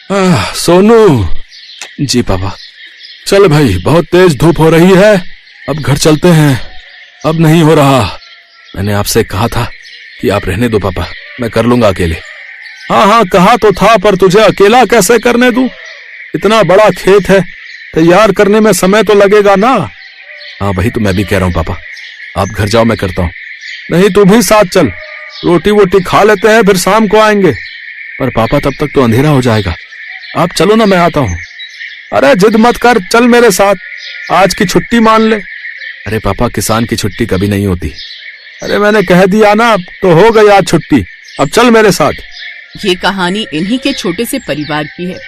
सोनू। जी पापा। चल भाई, बहुत तेज धूप हो रही है, अब घर चलते हैं। अब नहीं हो रहा। मैंने आपसे कहा था कि आप रहने दो पापा, मैं कर लूंगा अकेले। हाँ हाँ, कहा तो था, पर तुझे अकेला कैसे करने दूं? इतना बड़ा खेत है, तैयार करने में समय तो लगेगा ना। हाँ वही तो मैं भी कह रहा हूँ पापा, आप घर जाओ, मैं करता हूँ। नहीं, तू भी साथ चल, रोटी वोटी खा लेते हैं, फिर शाम को आएंगे। पर पापा तब तक तो अंधेरा हो जाएगा। आप चलो ना, मैं आता हूँ। अरे जिद मत कर, चल मेरे साथ, आज की छुट्टी मान ले। अरे पापा, किसान की छुट्टी कभी नहीं होती। अरे मैंने कह दिया ना, तो हो गई आज छुट्टी, अब चल मेरे साथ। ये कहानी इन्हीं के छोटे से परिवार की है।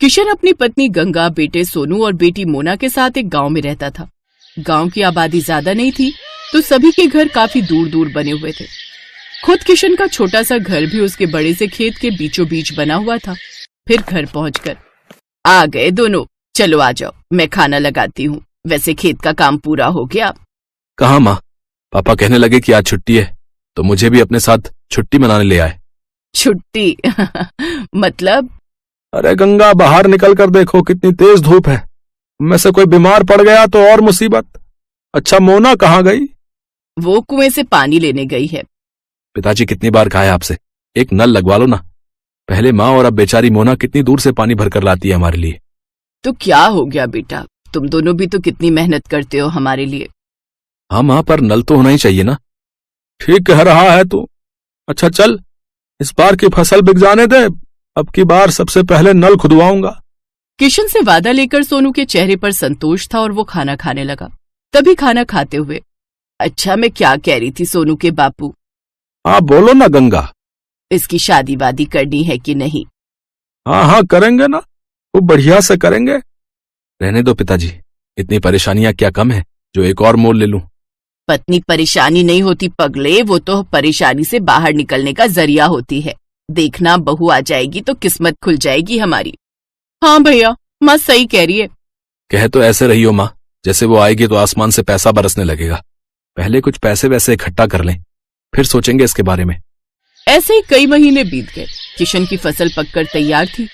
किशन अपनी पत्नी गंगा, बेटे सोनू और बेटी मोना के साथ एक गांव में रहता था। गांव की आबादी ज्यादा नहीं थी, तो सभी के घर काफी दूर दूर बने हुए थे। खुद किशन का छोटा सा घर भी उसके बड़े से खेत के बीचों बीच बना हुआ था। फिर घर पहुंचकर, आ गए दोनों, चलो आ जाओ, मैं खाना लगाती हूँ। वैसे खेत का काम पूरा हो गया? कहाँ माँ, पापा कहने लगे कि आज छुट्टी है, तो मुझे भी अपने साथ छुट्टी मनाने ले आए। छुट्टी? मतलब? अरे गंगा, बाहर निकल कर देखो, कितनी तेज धूप है। में से कोई बीमार पड़ गया तो और मुसीबत। अच्छा, मोना कहाँ गई? वो कुएं से पानी लेने गई है। पिताजी कितनी बार कहा है आपसे, एक नल लगवा लो ना। पहले माँ और अब बेचारी मोना कितनी दूर से पानी भरकर लाती है हमारे लिए। तो क्या हो गया बेटा, तुम दोनों भी तो कितनी मेहनत करते हो हमारे लिए। हाँ माँ, पर नल तो होना ही चाहिए ना। ठीक कह रहा है तू। अच्छा चल, इस बार की फसल बिक जाने दे, अब की बार सबसे पहले नल खुदवाऊंगा। किशन से वादा लेकर सोनू के चेहरे पर संतोष था और वो खाना खाने लगा। तभी खाना खाते हुए, अच्छा मैं क्या कह रही थी सोनू के बापू? हाँ बोलो ना गंगा। इसकी शादी वादी करनी है कि नहीं? हाँ हाँ करेंगे ना, वो बढ़िया से करेंगे। रहने दो पिताजी, इतनी परेशानियां क्या कम है जो एक और मोल ले लूं। पत्नी परेशानी नहीं होती पगले, वो तो परेशानी से बाहर निकलने का जरिया होती है। देखना, बहू आ जाएगी तो किस्मत खुल जाएगी हमारी। हाँ भैया, माँ सही कह रही है। कह तो ऐसे रही हो माँ, जैसे वो आएगी तो आसमान से पैसा बरसने लगेगा। पहले कुछ पैसे वैसे इकट्ठा कर लें, फिर सोचेंगे इसके बारे में। ऐसे ही कई महीने बीत गए। किशन की फसल पककर तैयार थी।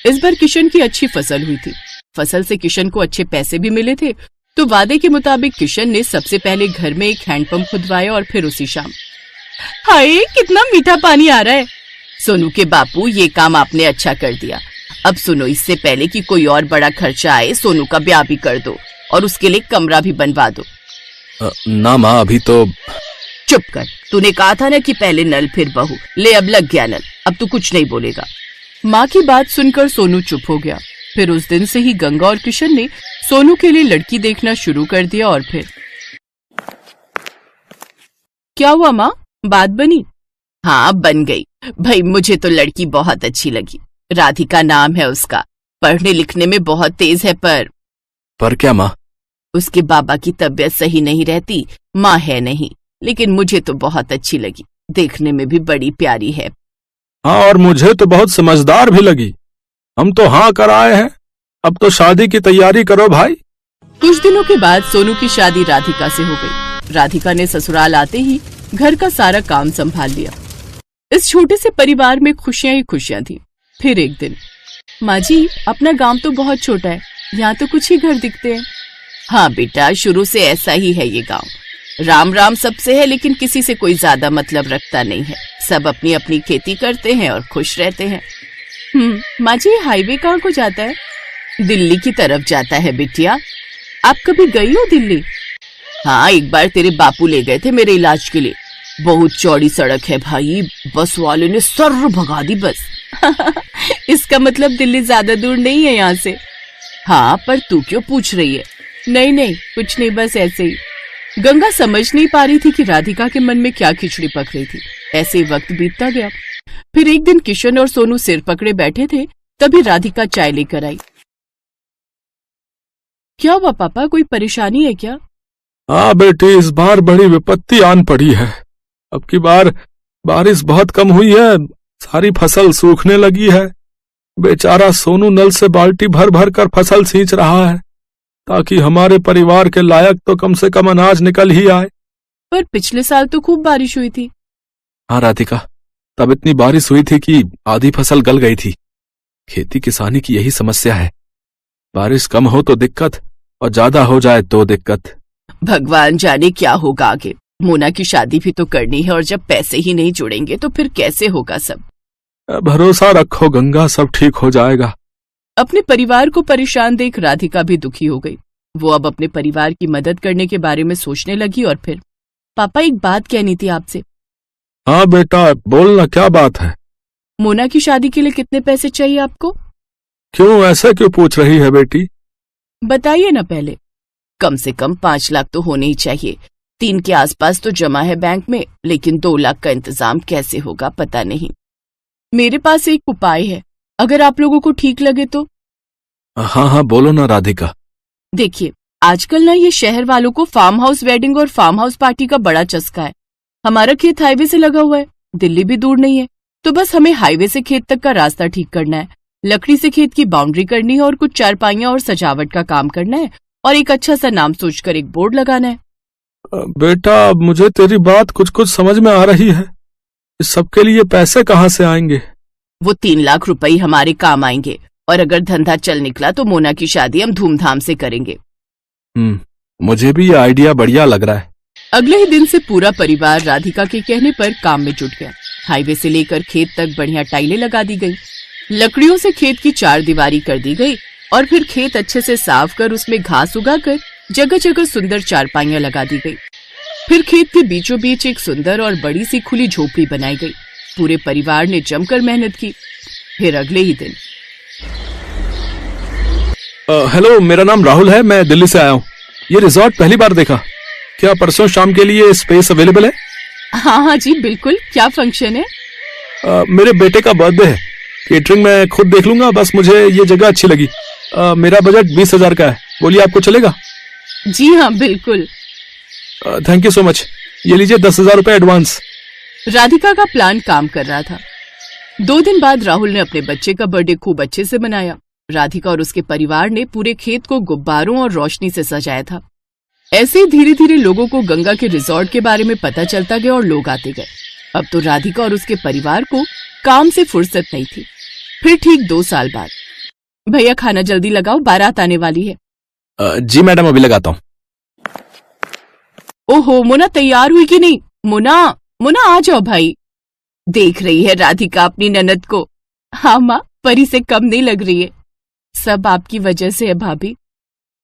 इस बार किशन की अच्छी फसल हुई थी। फसल से किशन को अच्छे पैसे भी मिले थे, तो वादे के मुताबिक किशन ने सबसे पहले घर में एक हैंडपंप खुदवाया और फिर उसी शाम। हाय, कितना मीठा पानी आ रहा है। सोनू के बापू, ये काम आपने अच्छा कर दिया। अब सुनो, इससे पहले कि कोई और बड़ा खर्चा आए, सोनू का ब्याह भी कर दो और उसके लिए कमरा भी बनवा दो। ना माँ, अभी तो। चुप कर, तूने कहा था ना कि पहले नल फिर बहू। ले, अब लग गया नल, अब तू कुछ नहीं बोलेगा। माँ की बात सुनकर सोनू चुप हो गया। फिर उस दिन से ही गंगा और किशन ने सोनू के लिए लड़की देखना शुरू कर दिया। और फिर क्या हुआ माँ, बात बनी? हाँ बन गई भाई, मुझे तो लड़की बहुत अच्छी लगी। राधिका नाम है उसका, पढ़ने लिखने में बहुत तेज है। पर क्या माँ? उसके बाबा की तबीयत सही नहीं रहती, माँ है नहीं, लेकिन मुझे तो बहुत अच्छी लगी। देखने में भी बड़ी प्यारी है। हाँ, और मुझे तो बहुत समझदार भी लगी। हम तो हाँ कर आए हैं, अब तो शादी की तैयारी करो भाई। कुछ दिनों के बाद सोनू की शादी राधिका से हो गई। राधिका ने ससुराल आते ही घर का सारा काम संभाल लिया। इस छोटे से परिवार में खुशियां ही खुशियां थी। फिर एक दिन, माँ जी, अपना गांव तो बहुत छोटा है, यहाँ तो कुछ ही घर दिखते हैं। हाँ बेटा, शुरू से ऐसा ही है ये गांव। राम राम सबसे है, लेकिन किसी से कोई ज्यादा मतलब रखता नहीं है। सब अपनी अपनी खेती करते हैं और खुश रहते हैं। माँ जी, हाईवे कहाँ को जाता है? दिल्ली की तरफ जाता है बिटिया। आप कभी गई हो दिल्ली? हाँ, एक बार तेरे बापू ले गए थे मेरे इलाज के लिए। बहुत चौड़ी सड़क है भाई, बस वाले ने सर भगा दी बस। इसका मतलब दिल्ली ज्यादा दूर नहीं है यहाँ से। हाँ, पर तू क्यों पूछ रही है? नहीं नहीं, कुछ नहीं, बस ऐसे ही। गंगा समझ नहीं पा रही थी कि राधिका के मन में क्या खिचड़ी पक रही थी। ऐसे ही वक्त बीतता गया। फिर एक दिन किशन और सोनू सिर पकड़े बैठे थे, तभी राधिका चाय लेकर आई। क्या हुआ पापा, कोई परेशानी है क्या? हाँ बेटी, इस बार बड़ी विपत्ति आन पड़ी है। अब की बार बारिश बहुत कम हुई है, सारी फसल सूखने लगी है। बेचारा सोनू नल से बाल्टी भर भर कर फसल सींच रहा है, ताकि हमारे परिवार के लायक तो कम से कम अनाज निकल ही आए। पर पिछले साल तो खूब बारिश हुई थी। हाँ राधिका, तब इतनी बारिश हुई थी कि आधी फसल गल गई थी। खेती किसानी की यही समस्या है, बारिश कम हो तो दिक्कत और ज्यादा हो जाए तो दिक्कत। भगवान जाने क्या होगा आगे। मोना की शादी भी तो करनी है और जब पैसे ही नहीं जुड़ेंगे तो फिर कैसे होगा सब। भरोसा रखो गंगा, सब ठीक हो जाएगा। अपने परिवार को परेशान देख राधिका भी दुखी हो गई। वो अब अपने परिवार की मदद करने के बारे में सोचने लगी और फिर, पापा एक बात कहनी थी आपसे। हाँ बेटा बोलना, क्या बात है? मोना की शादी के लिए कितने पैसे चाहिए आपको? क्यों, ऐसा क्यों पूछ रही है बेटी? बताइए ना पहले। कम से कम 5 लाख तो होने ही चाहिए। 3 के आसपास तो जमा है बैंक में, लेकिन 2 लाख का इंतजाम कैसे होगा पता नहीं। मेरे पास एक उपाय है, अगर आप लोगों को ठीक लगे तो। हाँ हाँ बोलो ना राधिका। देखिए, आजकल ना ये शहर वालों को फार्म हाउस वेडिंग और फार्म हाउस पार्टी का बड़ा चस्का है। हमारा खेत हाईवे से लगा हुआ है, दिल्ली भी दूर नहीं है, तो बस हमें हाईवे से खेत तक का रास्ता ठीक करना है, लकड़ी से खेत की बाउंड्री करनी है और कुछ चारपाइयां और सजावट का काम करना है और एक अच्छा सा नाम सोचकर एक बोर्ड लगाना है। बेटा मुझे तेरी बात कुछ कुछ समझ में आ रही है, इस सब के लिए पैसे कहाँ से आएंगे? वो 3 लाख रुपए हमारे काम आएंगे और अगर धंधा चल निकला तो मोना की शादी हम धूमधाम से करेंगे। मुझे भी ये आइडिया बढ़िया लग रहा है। अगले ही दिन से पूरा परिवार राधिका के कहने पर काम में जुट गया। हाईवे से लेकर खेत तक बढ़िया टाइलें लगा दी गई, लकड़ियों से खेत की 4 दीवारी कर दी गई और फिर खेत अच्छे से साफ कर उसमें घास उगाकर जगह जगह सुंदर चारपाइयां लगा दी गई। फिर खेत के बीचों बीच एक सुंदर और बड़ी सी खुली झोपड़ी बनाई गई। पूरे परिवार ने जमकर मेहनत की। फिर अगले ही दिन, हेलो, मेरा नाम राहुल है, मैं दिल्ली से आया हूँ। ये रिजॉर्ट पहली बार देखा, क्या परसों शाम के लिए स्पेस अवेलेबल है? हाँ हाँ जी बिल्कुल। क्या फंक्शन है? मेरे बेटे का बर्थडे है, केटरिंग मैं खुद देख लूंगा, बस मुझे ये जगह अच्छी लगी। मेरा बजट 20,000 का है, बोलिए आपको चलेगा? जी हाँ बिल्कुल। थैंक यू सो मच, ये लीजिए 10,000 रुपए एडवांस। राधिका का प्लान काम कर रहा था। 2 दिन बाद राहुल ने अपने बच्चे का बर्थडे खूब अच्छे से मनाया। राधिका और उसके परिवार ने पूरे खेत को गुब्बारों और रोशनी से सजाया था। ऐसे ही धीरे धीरे लोगों को गंगा के रिजॉर्ट के बारे में पता चलता गया और लोग आते गए। अब तो राधिका और उसके परिवार को काम से फुर्सत नहीं थी। फिर ठीक 2 साल बाद, भैया खाना जल्दी लगाओ, बारात आने वाली है। जी मैडम, अभी लगाता हूँ। ओहो, मोना तैयार हुई कि नहीं? मोना मोना आ जाओ भाई। देख रही है राधिका अपनी ननद को? हाँ माँ, परी से कम नहीं लग रही है। सब आपकी वजह से है भाभी,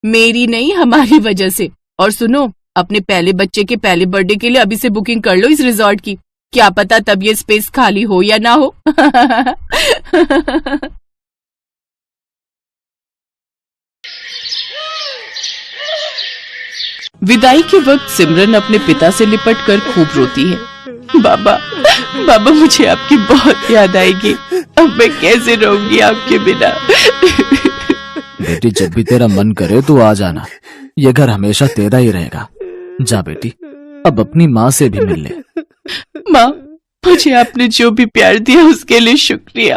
मेरी नहीं हमारी वजह से। और सुनो, अपने पहले बच्चे के पहले बर्थडे के लिए अभी से बुकिंग कर लो इस रिजॉर्ट की, क्या पता तब ये स्पेस खाली हो या ना हो। विदाई के वक्त सिमरन अपने पिता से लिपट कर खूब रोती है। बाबा बाबा, मुझे आपकी बहुत याद आएगी, अब मैं कैसे रहूंगी आपके बिना। बेटी, जब भी तेरा मन करे तो आ जाना, ये घर हमेशा तेरा ही रहेगा। जा बेटी, अब अपनी माँ से भी मिल ले। माँ, मुझे आपने जो भी प्यार दिया उसके लिए शुक्रिया।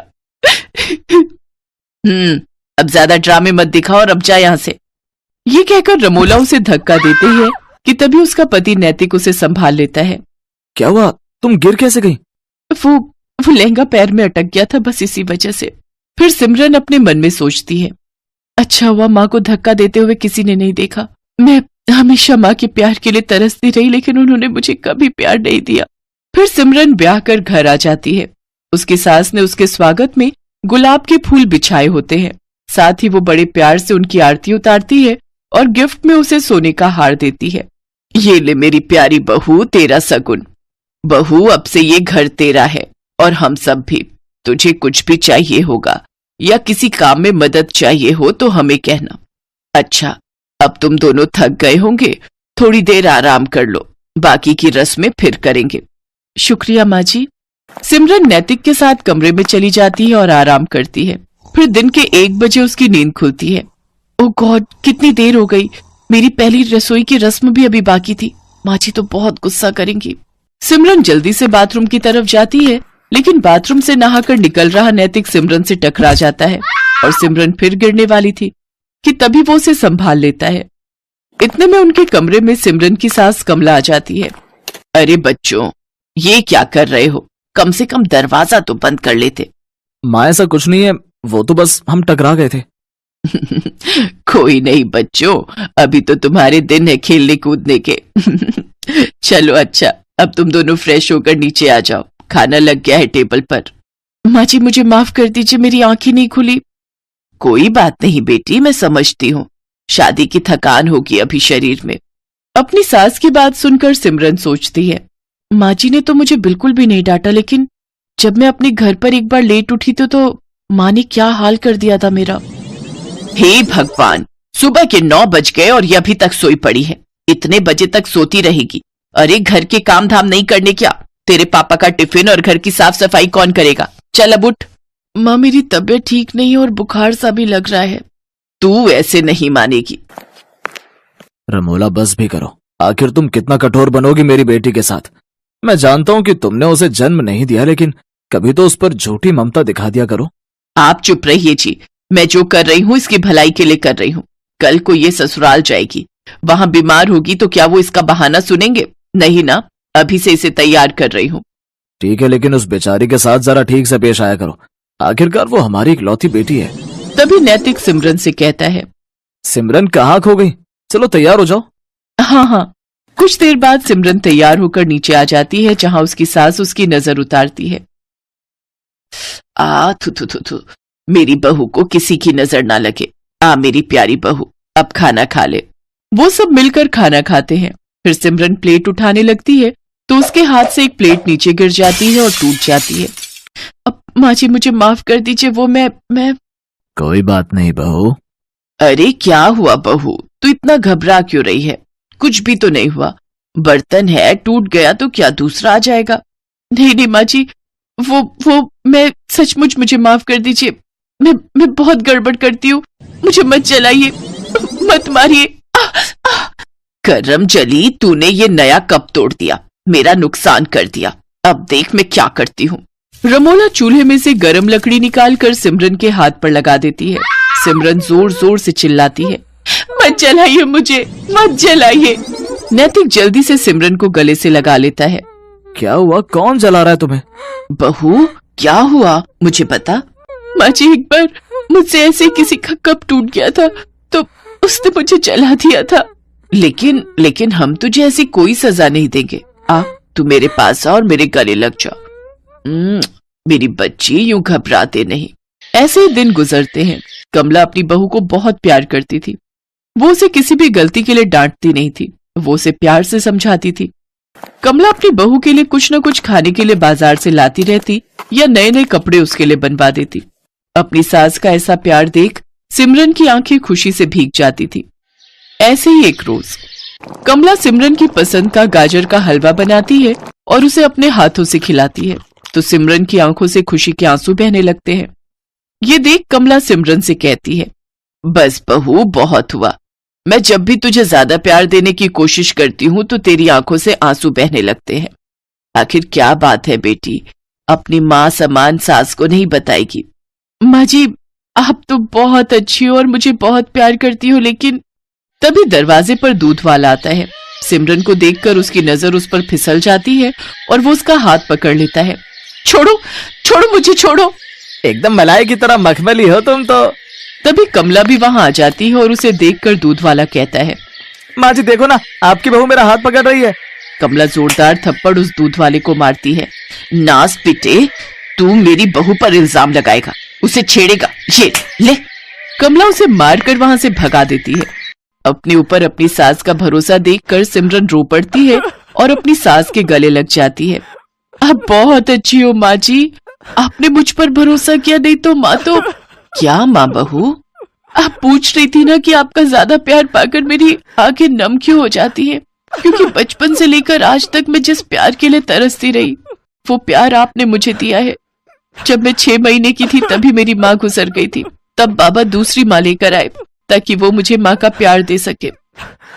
अब ज्यादा ड्रामे मत दिखाओ और अब जा यहाँ से। ये कहकर रमोला उसे धक्का देते है कि तभी उसका पति नैतिक उसे संभाल लेता है। क्या हुआ, तुम गिर कैसे गई? वो लहंगा पैर में अटक गया था, बस इसी वजह से। फिर सिमरन अपने मन में सोचती है, अच्छा हुआ माँ को धक्का देते हुए किसी ने नहीं देखा। मैं हमेशा माँ के प्यार के लिए तरसती रही, लेकिन उन्होंने मुझे कभी प्यार नहीं दिया। फिर सिमरन ब्याह कर घर आ जाती है। उसकी सास ने उसके स्वागत में गुलाब के फूल बिछाए होते हैं। साथ ही वो बड़े प्यार से उनकी आरती उतारती है और गिफ्ट में उसे सोने का हार देती है। ये ले मेरी प्यारी बहू, तेरा सगुन। बहू, अब से ये घर तेरा है और हम सब भी। तुझे कुछ भी चाहिए होगा या किसी काम में मदद चाहिए हो तो हमें कहना। अच्छा, अब तुम दोनों थक गए होंगे, थोड़ी देर आराम कर लो, बाकी की रस्में फिर करेंगे। शुक्रिया माँ जी। सिमरन नैतिक के साथ कमरे में चली जाती है और आराम करती है। फिर दिन के 1 बजे उसकी नींद खुलती है। ओह गॉड, कितनी देर हो गई, मेरी पहली रसोई की रस्म भी अभी बाकी थी। माँ जी तो बहुत गुस्सा करेंगी। सिमरन जल्दी से बाथरूम की तरफ जाती है, लेकिन बाथरूम से नहाकर निकल रहा नैतिक सिमरन से टकरा जाता है और सिमरन फिर गिरने वाली थी कि तभी वो उसे संभाल लेता है। इतने में उनके कमरे में सिमरन की सास कमला आ जाती है। अरे बच्चों, ये क्या कर रहे हो? कम से कम दरवाजा तो बंद कर लेते। माँ, ऐसा कुछ नहीं है, वो तो बस हम टकरा गए थे। कोई नहीं बच्चों, अभी तो तुम्हारे दिन है खेलने कूदने के। चलो अच्छा, अब तुम दोनों फ्रेश होकर नीचे आ जाओ, खाना लग गया है टेबल पर। माँ जी मुझे माफ कर दीजिए, मेरी आंखें नहीं खुली। कोई बात नहीं बेटी, मैं समझती हूँ, शादी की थकान होगी अभी शरीर में। अपनी सास की बात सुनकर सिमरन सोचती है, माँ जी ने तो मुझे बिल्कुल भी नहीं डांटा, लेकिन जब मैं अपने घर पर एक बार लेट उठी तो माँ ने क्या हाल कर दिया था मेरा। हे भगवान, सुबह के 9 बज गए और ये अभी तक सोई पड़ी है। इतने बजे तक सोती रहेगी। अरे घर के काम धाम नहीं करने क्या? तेरे पापा का टिफिन और घर की साफ सफाई कौन करेगा? चल अब उठ। माँ मेरी तबीयत ठीक नहीं और बुखार सा भी लग रहा है। तू ऐसे नहीं मानेगी। रमोला बस भी करो, आखिर तुम कितना कठोर बनोगी मेरी बेटी के साथ। मैं जानता हूं कि तुमने उसे जन्म नहीं दिया, लेकिन कभी तो उस पर झूठी ममता दिखा दिया करो। आप चुप रहिए जी, मैं जो कर रही हूँ इसकी भलाई के लिए कर रही हूँ। कल को ये ससुराल जाएगी, वहां बीमार होगी तो क्या वो इसका बहाना सुनेंगे? नहीं ना, अभी से इसे तैयार कर रही हूँ। ठीक है, लेकिन उस बेचारी के साथ जरा ठीक से पेश आया करो, आखिरकार वो हमारी इकलौती बेटी है। तभी नैतिक सिमरन से कहता है, सिमरन कहाँ खो गई? चलो तैयार हो जाओ। हाँ हाँ। कुछ देर बाद सिमरन तैयार होकर नीचे आ जाती है, जहां उसकी सास उसकी नजर उतारती है। थू थू थू थू, मेरी बहू को किसी की नजर ना लगे। मेरी प्यारी बहू, अब खाना खा ले। वो सब मिलकर खाना खाते हैं। फिर सिमरन प्लेट उठाने लगती है तो उसके हाथ से एक प्लेट नीचे गिर जाती है और टूट जाती है। अब माँ जी मुझे माफ कर दीजिए, वो मैं कोई बात नहीं बहू। अरे क्या हुआ बहू, तू इतना घबरा क्यों रही है? कुछ भी तो नहीं हुआ। बर्तन है, टूट गया तो क्या दूसरा आ जाएगा? नहीं नहीं माँ जी, वो मैं सचमुच, मुझे माफ कर दीजिए। मैं बहुत गड़बड़ करती हूँ, मुझे मत जलाइए, मत मारिए। करम जली, तूने ये नया कप तोड़ दिया, मेरा नुकसान कर दिया। अब देख मैं क्या करती हूँ। रमोला चूल्हे में से गरम लकड़ी निकालकर सिमरन के हाथ पर लगा देती है। सिमरन जोर जोर से चिल्लाती है, मत जलाइए मुझे, मत जलाइए। नैतिक जल्दी से सिमरन को गले से लगा लेता है। क्या हुआ? कौन जला रहा है तुम्हें? बहू क्या हुआ मुझे बता। माँ जी एक बार मुझसे ऐसे किसी का कप टूट गया था तो उसने मुझे जला दिया था। लेकिन हम तुझे ऐसी कोई सजा नहीं देंगे। तू मेरे पास आ और मेरे गले लग जा। मेरी बच्ची, यूं घबराते नहीं। ऐसे ही दिन गुजरते हैं। कमला अपनी बहू को बहुत प्यार करती थी। वो उसे किसी भी गलती के लिए डांटती नहीं थी, वो उसे प्यार से समझाती थी। कमला अपनी बहू के लिए कुछ न कुछ खाने के लिए बाजार से लाती रहती या नए नए कपड़े उसके लिए बनवा देती। अपनी सास का ऐसा प्यार देख सिमरन की आंखें खुशी से भीग जाती थी। ऐसे ही एक रोज कमला सिमरन की पसंद का गाजर का हलवा बनाती है और उसे अपने हाथों से खिलाती है, तो सिमरन की आंखों से खुशी के आंसू बहने लगते हैं। ये देख कमला सिमरन से कहती है, बस बहू बहुत हुआ। मैं जब भी तुझे ज्यादा प्यार देने की कोशिश करती हूँ तो तेरी आंखों से आंसू बहने लगते हैं। आखिर क्या बात है बेटी, अपनी माँ समान सास को नहीं बताएगी? माँ जी आप तो बहुत अच्छी हो और मुझे बहुत प्यार करती हो, लेकिन तभी दरवाजे पर दूध वाला आता है। सिमरन को देखकर उसकी नजर उस पर फिसल जाती है और वो उसका हाथ पकड़ लेता है। छोड़ो छोड़ो मुझे, छोड़ो। एकदम मलाई की तरह मखमली हो तुम तो। तभी कमला भी वहां आ जाती है और उसे देखकर दूध वाला कहता है, माँ जी देखो ना, आपकी बहू मेरा हाथ पकड़ रही है। कमला जोरदार थप्पड़ उस दूध वाले को मारती है। नास पिटे, तू मेरी बहू पर इल्जाम लगाएगा, उसे छेड़ेगा, ये ले। कमला उसे मारकर वहां से भगा देती है। अपने ऊपर अपनी सास का भरोसा देखकर सिमरन रो पड़ती है और अपनी सास के गले लग जाती है। आप बहुत अच्छी हो माँ जी, आपने मुझ पर भरोसा किया, नहीं तो माँ तो। क्या माँ बहू, आप पूछ रही थी ना कि आपका ज्यादा प्यार पाकर मेरी आंखें नम क्यों हो जाती हैं? क्योंकि बचपन से लेकर आज तक मैं जिस प्यार के लिए तरसती रही, वो प्यार आपने मुझे दिया है। जब मैं 6 महीने की थी तभी मेरी माँ गुजर गई थी, तब बाबा दूसरी माँ लेकर आए ताकि वो मुझे माँ का प्यार दे सके,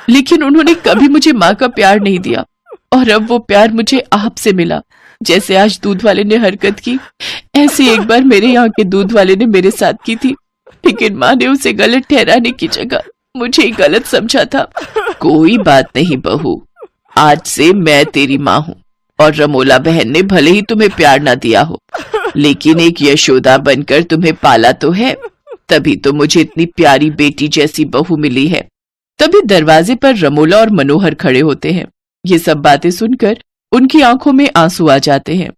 लेकिन उन्होंने कभी मुझे माँ का प्यार नहीं दिया और अब वो प्यार मुझे आपसे मिला। जैसे आज दूध वाले ने हरकत की, ऐसे एक बार मेरे यहाँ के दूध वाले ने मेरे साथ की थी, लेकिन माँ ने उसे गलत ठहराने की जगह मुझे ही गलत समझा था। कोई बात नहीं बहू, आज से मैं तेरी माँ हूँ और रमोला बहन ने भले ही तुम्हें प्यार ना दिया हो, लेकिन एक यशोदा बनकर तुम्हें पाला तो है, तभी तो मुझे इतनी प्यारी बेटी जैसी बहू मिली है। तभी दरवाजे पर रमोला और मनोहर खड़े होते हैं। ये सब बातें सुनकर उनकी आंखों में आंसू आ जाते हैं।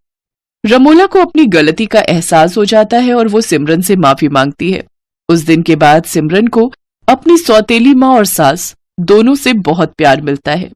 रमोला को अपनी गलती का एहसास हो जाता है और वो सिमरन से माफी मांगती है। उस दिन के बाद सिमरन को अपनी सौतेली माँ और सास दोनों से बहुत प्यार मिलता है।